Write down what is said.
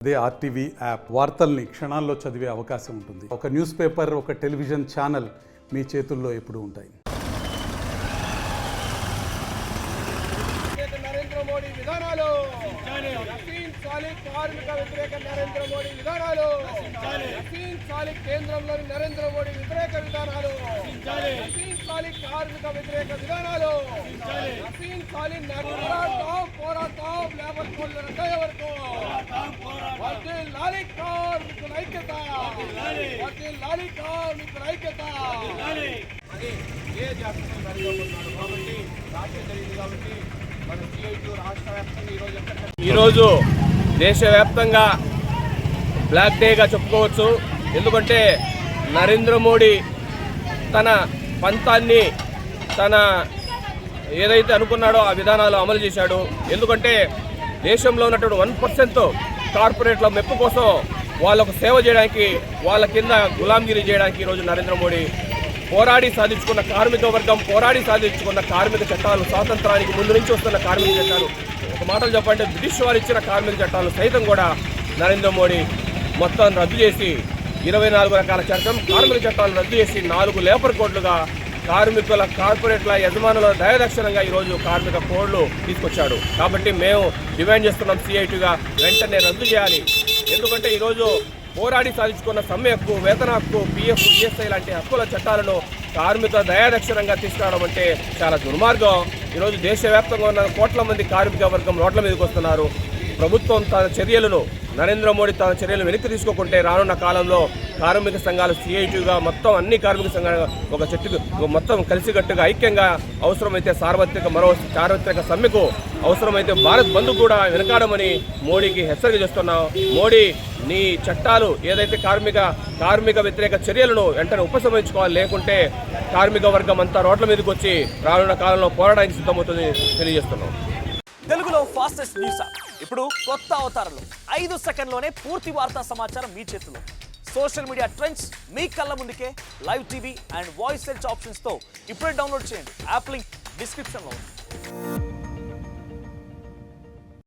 అదే RTV app వార్తల్ని క్షణాల్లో చదివే అవకాశం ఉంటుంది. ఒక న్యూస్ పేపర్, ఒక టెలివిజన్ ఛానల్ మీ చేతుల్లో ఎప్పుడూ ఉంటాయి. నరేంద్ర మోడీ విధానాలు కార్మిక వ్యతిరేక నరేంద్ర మోడీ విధానాలు కేంద్రంలోని నరేంద్ర మోడీ వ్యతిరేక విధానాలు కార్మిక వ్యతిరేక విధానాలు పోరాటం లేబర్ కోడ్ల రద్దయ్యే వరకు లాలి కార్మికుల ఐక్యత లాలి కార్మికుల ఐక్యత అని ఏ జాతీయ జరగబోతున్నాడు కాబట్టి రాష్ట్రం జరిగింది కాబట్టి మన సిఐటి రాష్ట్ర వ్యాప్తంగా ఈరోజు దేశవ్యాప్తంగా బ్లాక్ డేగా చెప్పుకోవచ్చు. ఎందుకంటే నరేంద్ర మోడీ తన పంతాన్ని తన ఏదైతే అనుకున్నాడో ఆ విధానాలు అమలు చేశాడు. ఎందుకంటే దేశంలో ఉన్నటువంటి 1% కార్పొరేట్ల మెప్పు కోసం వాళ్ళకు సేవ చేయడానికి, వాళ్ళ కింద గులాంగిరి చేయడానికి ఈరోజు నరేంద్ర మోడీ పోరాడి సాధించుకున్న కార్మిక వర్గం, పోరాడి సాధించుకున్న కార్మిక చట్టాలు, స్వాతంత్రానికి ముందు నుంచి వస్తున్న కార్మిక చట్టాలు, ఒక మాటలు చెప్పంటే బ్రిటిష్ వారు ఇచ్చిన కార్మిక చట్టాలు సైతం కూడా నరేంద్ర మోడీ మొత్తం రద్దు చేసి 24 రకాల కార్మిక చట్టాలను రద్దు చేసి 4 లేబర్ కోడ్లుగా కార్మికుల, కార్పొరేట్ల, యజమానుల దయదక్షిణంగా ఈరోజు కార్మిక కోడ్లు తీసుకొచ్చాడు. కాబట్టి మేము డిమాండ్ చేస్తున్నాం సిఐటిగా వెంటనే రద్దు చేయాలి. ఎందుకంటే ఈరోజు పోరాడి సాధించుకున్న సమ్మె హక్కు, వేతన హక్కు, పిఎఫ్, ఈఎస్ఐ లాంటి హక్కుల చట్టాలను కార్మిక దయాదక్షిణంగా తీసుకురావడం అంటే చాలా దుర్మార్గం. ఈరోజు దేశవ్యాప్తంగా ఉన్న కోట్ల మంది కార్మిక వర్గం రోడ్ల మీదకి వస్తున్నారు. ప్రభుత్వం తన చర్యలను, నరేంద్ర మోడీ తన చర్యలు వెనక్కి తీసుకోకుంటే రానున్న కాలంలో కార్మిక సంఘాలు సిఐటిగా మొత్తం అన్ని కార్మిక సంఘాలు ఒక చెట్టుకు మొత్తం కలిసికట్టుగా ఐక్యంగా అవసరమైతే చారిత్రక సమ్మెకు అవసరమైతే భారత్ బంద్ కూడా వెనకాడమని మోడీకి హెచ్చరిక చేస్తున్నాం. మోడీ నీ చట్టాలు ఏదైతే కార్మిక వ్యతిరేక చర్యలను వెంటనే ఉపసంహరించుకోవాలి, లేకుంటే కార్మిక వర్గం అంతా రోడ్ల మీదకి వచ్చి రానున్న కాలంలో పోరాడానికి సిద్ధమవుతుంది తెలియజేస్తున్నాం. తెలుగులో ఫాస్టెస్ట్ న్యూస్ ఇప్పుడు కొత్త అవతారంలో 5 సెకండ్లోనే పూర్తి వార్తా సమాచారం మీ చేతిలో. సోషల్ మీడియా ట్రెండ్స్ మీ కళ్ళ ముందుకే live TV and voice search ఆప్షన్స్తో ఇప్పుడే డౌన్లోడ్ చేయండి. యాప్ లింక్ డిస్క్రిప్షన్లో ఉంది.